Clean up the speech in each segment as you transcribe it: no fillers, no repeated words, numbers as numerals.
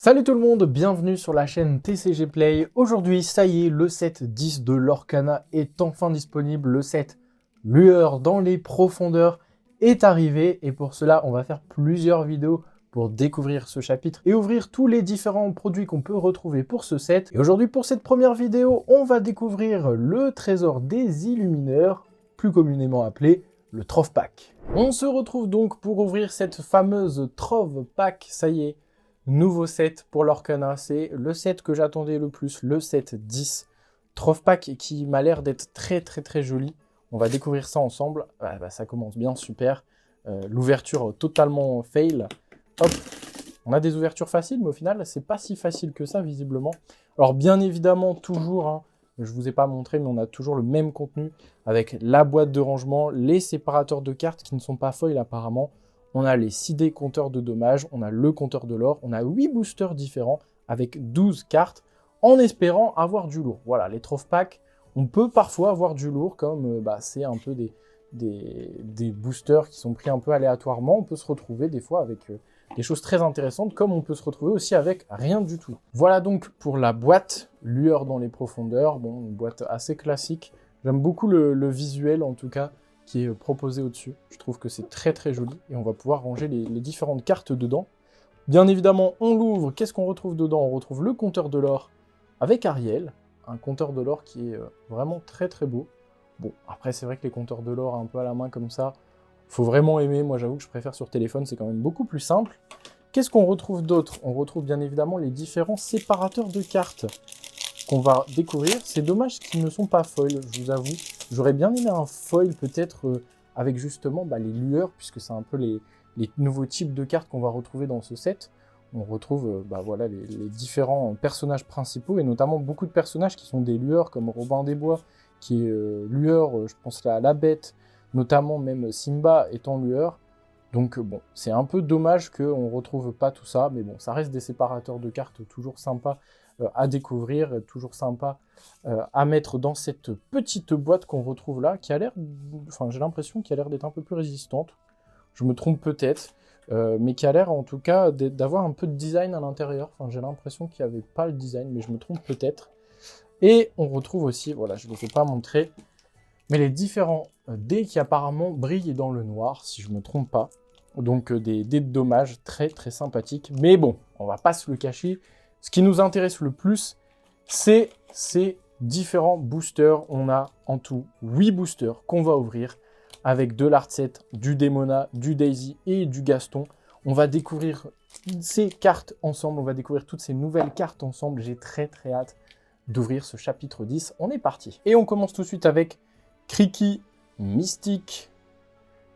Salut tout le monde, bienvenue sur la chaîne TCG Play. Aujourd'hui, ça y est, le set 10 de Lorcana est enfin disponible. Le set Lueur dans les profondeurs est arrivé et pour cela, on va faire plusieurs vidéos pour découvrir ce chapitre et ouvrir tous les différents produits qu'on peut retrouver pour ce set. Et aujourd'hui, pour cette première vidéo, on va découvrir le trésor des Illumineurs, plus communément appelé le Trove Pack. On se retrouve donc pour ouvrir cette fameuse Trove Pack, ça y est. Nouveau set pour l'Orcana, c'est le set que j'attendais le plus, le set 10. Trove Pack qui m'a l'air d'être très joli. On va découvrir ça ensemble. Ça commence bien, super. L'ouverture totalement fail. Hop, on a des ouvertures faciles, mais au final, c'est pas si facile que ça, visiblement. Alors, bien évidemment, toujours, hein, je vous ai pas montré, mais on a toujours le même contenu avec la boîte de rangement, les séparateurs de cartes qui ne sont pas foil apparemment. On a les 6D compteurs de dommages, on a le compteur de l'or, on a 8 boosters différents avec 12 cartes en espérant avoir du lourd. Voilà, les Trove Pack, on peut parfois avoir du lourd comme c'est un peu des boosters qui sont pris un peu aléatoirement. On peut se retrouver des fois avec des choses très intéressantes comme on peut se retrouver aussi avec rien du tout. Voilà donc pour la boîte, Lueur dans les profondeurs, bon, une boîte assez classique. J'aime beaucoup le visuel en tout cas, qui est proposé au-dessus. Je trouve que c'est très joli et on va pouvoir ranger les différentes cartes dedans. Bien évidemment, on l'ouvre. Qu'est-ce qu'on retrouve dedans? On retrouve le compteur de l'or avec Ariel, un compteur de l'or qui est vraiment très beau. Bon, après c'est vrai que les compteurs de l'or un peu à la main comme ça, faut vraiment aimer. Moi j'avoue que je préfère sur téléphone, c'est quand même beaucoup plus simple. Qu'est-ce qu'on retrouve d'autre? On retrouve bien évidemment les différents séparateurs de cartes qu'on va découvrir. C'est dommage qu'ils ne sont pas foil, je vous avoue. J'aurais bien aimé un foil peut-être avec justement les lueurs, puisque c'est un peu les nouveaux types de cartes qu'on va retrouver dans ce set. On retrouve voilà, les différents personnages principaux, et notamment beaucoup de personnages qui sont des lueurs, comme Robin des Bois, qui est lueur, je pense là à la Bête, notamment même Simba étant lueur. Donc bon, c'est un peu dommage qu'on ne retrouve pas tout ça, mais bon, ça reste des séparateurs de cartes toujours sympas à découvrir, toujours sympa à mettre dans cette petite boîte qu'on retrouve là, qui a l'air, enfin j'ai l'impression qu'elle a l'air d'être un peu plus résistante, je me trompe peut-être, mais qui a l'air en tout cas d'avoir un peu de design à l'intérieur, enfin j'ai l'impression qu'il n'y avait pas le design, mais je me trompe peut-être. Et on retrouve aussi, voilà, je ne vous ai pas montré, mais les différents dés qui apparemment brillent dans le noir, si je ne me trompe pas. Donc des dés de dommages très sympathiques. Mais bon, on va pas se le cacher. Ce qui nous intéresse le plus, c'est ces différents boosters. On a en tout 8 boosters qu'on va ouvrir avec de l'Artset, du Demona, du Daisy et du Gaston. On va découvrir ces cartes ensemble, on va découvrir toutes ces nouvelles cartes ensemble. J'ai très hâte d'ouvrir ce chapitre 10. On est parti. Et on commence tout de suite avec Kriki, Mystique,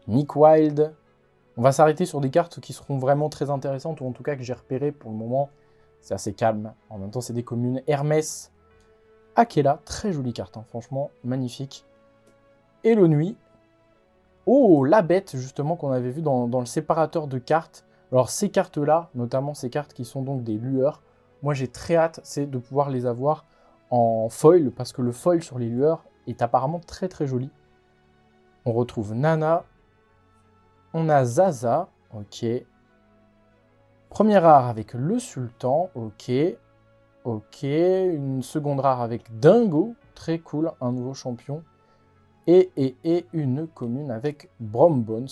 Nick Wild. On va s'arrêter sur des cartes qui seront vraiment très intéressantes, ou en tout cas que j'ai repérées pour le moment. C'est assez calme. En même temps, c'est des communes. Hermès, Akela, très jolie carte, hein, franchement, magnifique. Et le Nuit. Oh, la Bête, justement, qu'on avait vu dans le séparateur de cartes. Alors, ces cartes-là, notamment ces cartes qui sont donc des lueurs, moi, j'ai très hâte, c'est de pouvoir les avoir en foil, parce que le foil sur les lueurs est apparemment très joli. On retrouve Nana. On a Zaza, ok. Première rare avec le Sultan, ok. Ok, une seconde rare avec Dingo, très cool, un nouveau champion. Et une commune avec Brombones.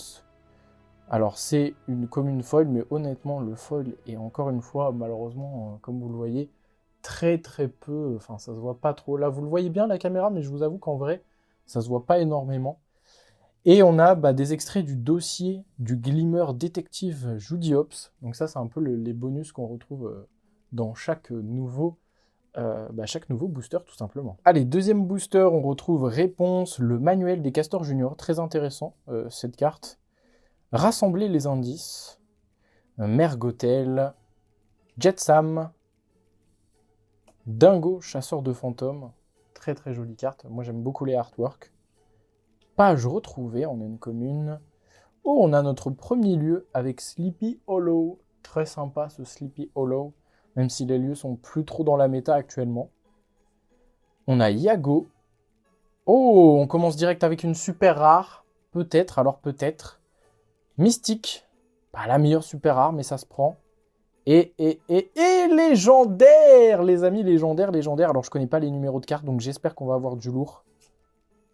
Alors c'est une commune foil, mais honnêtement le foil est encore une fois, malheureusement, comme vous le voyez, très peu, enfin ça se voit pas trop. Là vous le voyez bien la caméra, mais je vous avoue qu'en vrai, ça se voit pas énormément. Et on a des extraits du dossier du Glimmer Détective Judy Hopps. Donc ça, c'est un peu les bonus qu'on retrouve dans chaque nouveau booster, tout simplement. Allez, deuxième booster, on retrouve Réponse, le manuel des Castors Junior. Très intéressant, cette carte. Rassembler les indices. Mergotel. Jetsam. Dingo, chasseur de fantômes. Très jolie carte. Moi, j'aime beaucoup les artworks. Page retrouvée, on a une commune. Oh, on a notre premier lieu avec Sleepy Hollow. Très sympa ce Sleepy Hollow, même si les lieux sont plus trop dans la méta actuellement. On a Yago. Oh, on commence direct avec une super rare. Peut-être, alors peut-être. Mystique. Pas la meilleure super rare, mais ça se prend. Et légendaire, les amis, légendaire. Alors, je connais pas les numéros de cartes, donc j'espère qu'on va avoir du lourd.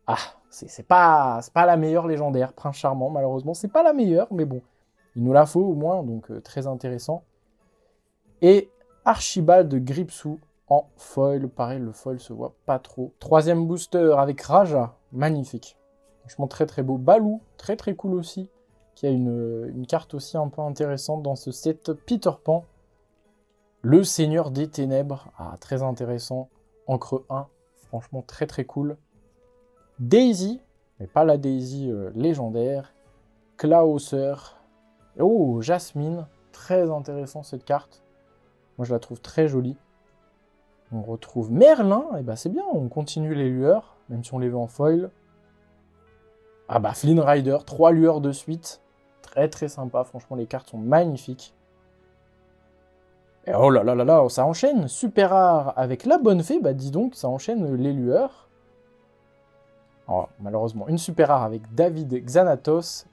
Ah, c'est pas la meilleure légendaire. Prince Charmant, malheureusement, c'est pas la meilleure, mais bon. Il nous la faut au moins, donc très intéressant. Et Archibald de Gripsou en foil. Pareil, le foil se voit pas trop. Troisième booster avec Raja, magnifique. Franchement, très très beau. Baloo, très très cool aussi. Qui a une carte aussi un peu intéressante dans ce set. Peter Pan, le Seigneur des Ténèbres, très intéressant. Encre 1, franchement très très cool. Daisy, mais pas la Daisy légendaire. Klausser, oh Jasmine, très intéressant cette carte. Moi je la trouve très jolie. On retrouve Merlin, et bah c'est bien, on continue les lueurs, même si on les veut en foil. Ah bah Flynn Rider, 3 lueurs de suite. Très très sympa, franchement les cartes sont magnifiques. Et oh là là là là, ça enchaîne, super rare avec la bonne fée, bah dis donc, ça enchaîne les lueurs. Oh, malheureusement, une super rare avec David Xanatos.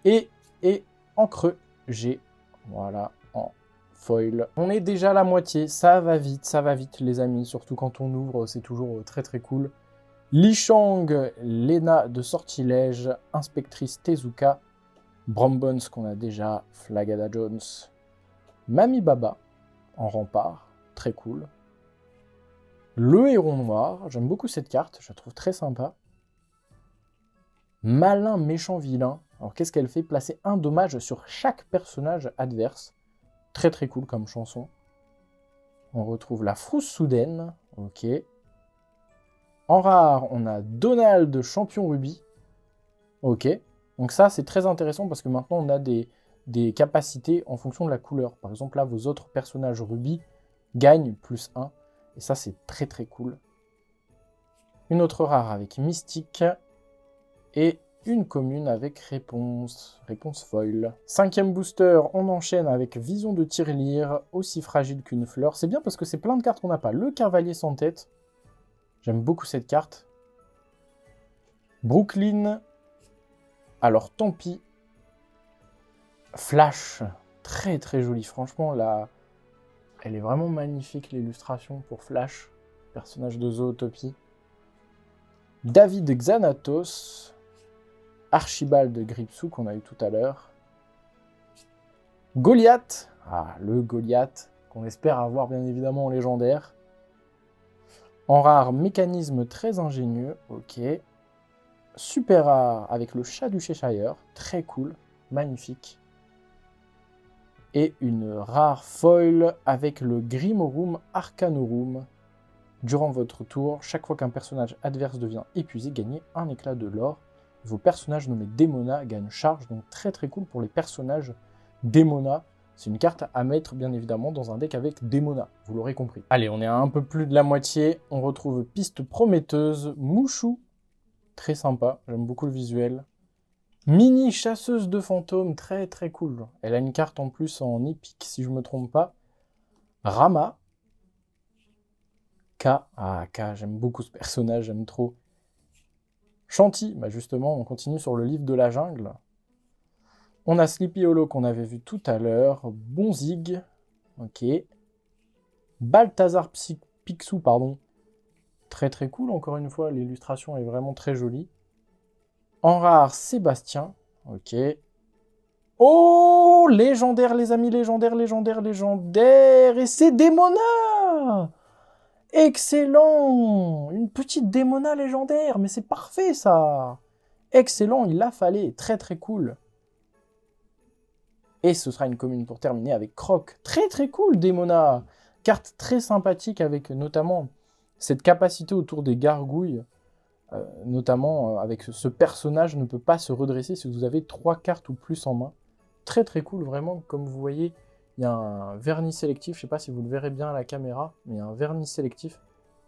Et en creux, j'ai, voilà, en foil. On est déjà à la moitié, ça va vite les amis, surtout quand on ouvre, c'est toujours très très cool. Li Shang, Lena de Sortilège, Inspectrice Tezuka, Brombones qu'on a déjà, Flagada Jones, Mami Baba en rempart, très cool. Le Héron Noir, j'aime beaucoup cette carte, je la trouve très sympa. Malin Méchant Vilain, alors qu'est-ce qu'elle fait? Placer un dommage sur chaque personnage adverse, très très cool comme chanson. On retrouve la Frousse Soudaine, ok. En rare, on a Donald Champion Rubis, ok. Donc ça, c'est très intéressant parce que maintenant, on a des capacités en fonction de la couleur. Par exemple, là, vos autres personnages rubis gagnent +1. Et ça, c'est très très cool. Une autre rare avec Mystique. Et une commune avec Réponse foil. 5e booster, on enchaîne avec Vision de Tirelire, aussi fragile qu'une fleur. C'est bien parce que c'est plein de cartes qu'on n'a pas. Le Cavalier sans tête. J'aime beaucoup cette carte. Brooklyn. Alors, tant pis. Flash, très très jolie. Franchement, là, elle est vraiment magnifique, l'illustration pour Flash, personnage de Zootopie. David Xanatos, Archibald de Gripsou qu'on a eu tout à l'heure. Goliath, le Goliath, qu'on espère avoir bien évidemment en légendaire. En rare, mécanisme très ingénieux, ok. Super rare avec le chat du Cheshire, très cool, magnifique. Et une rare foil avec le Grimorum Arcanorum. Durant votre tour, chaque fois qu'un personnage adverse devient épuisé, gagnez un éclat de l'or. Vos personnages nommés Démona gagnent charge, donc très très cool pour les personnages Démona. C'est une carte à mettre bien évidemment dans un deck avec Démona, vous l'aurez compris. Allez, on est à un peu plus de la moitié, on retrouve Piste Prometteuse, Mouchou, très sympa, j'aime beaucoup le visuel. Mini Chasseuse de Fantômes, très très cool. Elle a une carte en plus en épique si je me trompe pas. Rama. K, j'aime beaucoup ce personnage, j'aime trop. Shanti, justement, on continue sur le livre de la jungle. On a Sleepy Hollow qu'on avait vu tout à l'heure. Bonzig, ok. Balthazar Picsou, pardon. Très très cool, encore une fois, l'illustration est vraiment très jolie. En rare, Sébastien, ok. Oh, légendaire les amis, légendaire. Et c'est Démona! Excellent! Une petite Démona légendaire, mais c'est parfait ça! Excellent, il l'a fallait, très très cool. Et ce sera une commune pour terminer avec Croc. Très très cool, Démona! Carte très sympathique avec notamment cette capacité autour des gargouilles. Notamment avec ce personnage ne peut pas se redresser si vous avez 3 cartes ou plus en main. Très très cool, vraiment, comme vous voyez, il y a un vernis sélectif, je ne sais pas si vous le verrez bien à la caméra, mais il y a un vernis sélectif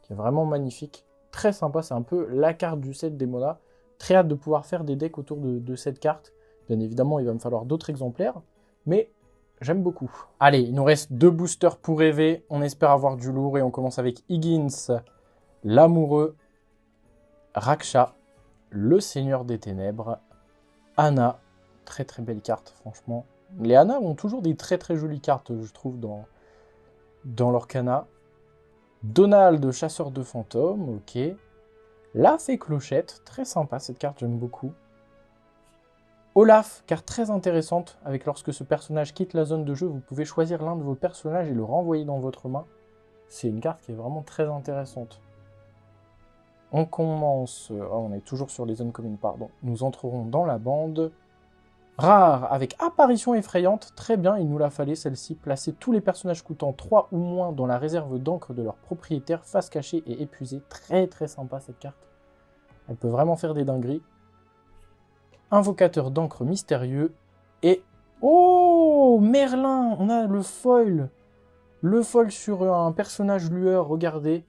qui est vraiment magnifique. Très sympa, c'est un peu la carte du set Démona. Très hâte de pouvoir faire des decks autour de cette carte. Bien évidemment, il va me falloir d'autres exemplaires, mais j'aime beaucoup. Allez, il nous reste 2 boosters pour rêver, on espère avoir du lourd et on commence avec Higgins, l'amoureux, Raksha, le Seigneur des Ténèbres, Anna, très très belle carte, franchement. Les Anna ont toujours des très très jolies cartes, je trouve, dans l'Orcana. Donald, chasseur de fantômes, ok. La fée clochette, très sympa cette carte, j'aime beaucoup. Olaf, carte très intéressante, avec lorsque ce personnage quitte la zone de jeu, vous pouvez choisir l'un de vos personnages et le renvoyer dans votre main. C'est une carte qui est vraiment très intéressante. On commence... on est toujours sur les zones communes, pardon. Nous entrerons dans la bande. Rare, avec apparition effrayante. Très bien, il nous la fallait celle-ci. Placez tous les personnages coûtant 3 ou moins dans la réserve d'encre de leur propriétaire, face cachée et épuisée. Très très sympa cette carte. Elle peut vraiment faire des dingueries. Invocateur d'encre mystérieux. Et... oh, Merlin! On a le foil. Le foil sur un personnage lueur, regardez.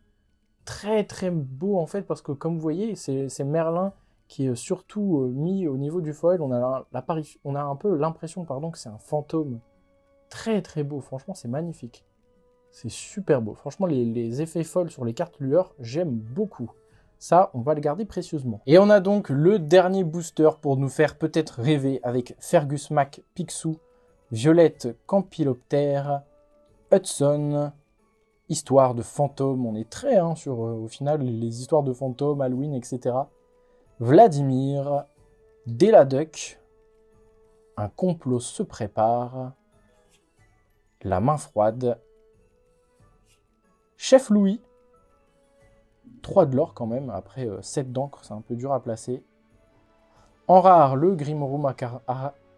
Très très beau en fait, parce que comme vous voyez, c'est Merlin qui est surtout mis au niveau du foil. On a un peu l'impression que c'est un fantôme. Très très beau, franchement c'est magnifique. C'est super beau. Franchement les effets foils sur les cartes lueur, j'aime beaucoup. Ça, on va le garder précieusement. Et on a donc le dernier booster pour nous faire peut-être rêver avec Fergus Mac, Picsou, Violette, Campyloptère, Hudson, histoire de fantômes. On est très sur, au final, les histoires de fantômes, Halloween, etc. Vladimir, Deladuck, un complot se prépare, la main froide, Chef Louis, 3 de l'or quand même, après 7 d'encre, c'est un peu dur à placer. En rare, le Grimorum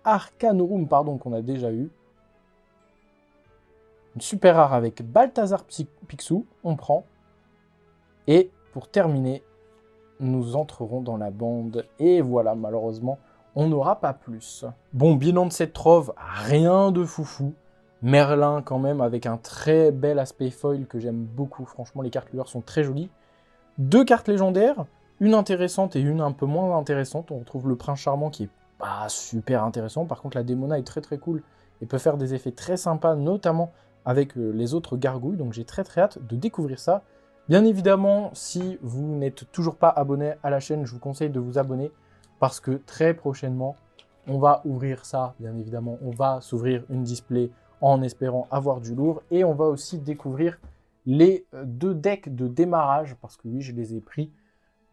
Arcanorum, pardon, qu'on a déjà eu. Une super rare avec Balthazar Picsou, on prend. Et pour terminer, nous entrerons dans la bande. Et voilà, malheureusement, on n'aura pas plus. Bon, bilan de cette trove, rien de foufou. Merlin quand même, avec un très bel aspect foil que j'aime beaucoup. Franchement, les cartes lueurs sont très jolies. 2 cartes légendaires, une intéressante et une un peu moins intéressante. On retrouve le Prince Charmant qui est pas super intéressant. Par contre, la Démona est très très cool et peut faire des effets très sympas, notamment avec les autres gargouilles. Donc j'ai très très hâte de découvrir ça. Bien évidemment, si vous n'êtes toujours pas abonné à la chaîne, je vous conseille de vous abonner parce que très prochainement, on va ouvrir ça. Bien évidemment, on va s'ouvrir une display en espérant avoir du lourd et on va aussi découvrir les 2 decks de démarrage, parce que oui, je les ai pris,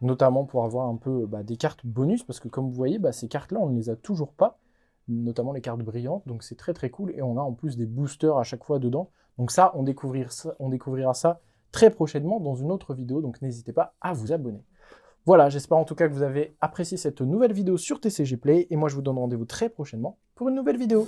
notamment pour avoir un peu des cartes bonus, parce que comme vous voyez, ces cartes-là, on ne les a toujours pas, notamment les cartes brillantes, donc c'est très très cool, et on a en plus des boosters à chaque fois dedans, donc ça, on découvrira ça très prochainement dans une autre vidéo, donc n'hésitez pas à vous abonner. Voilà, j'espère en tout cas que vous avez apprécié cette nouvelle vidéo sur TCG Play, et moi je vous donne rendez-vous très prochainement pour une nouvelle vidéo.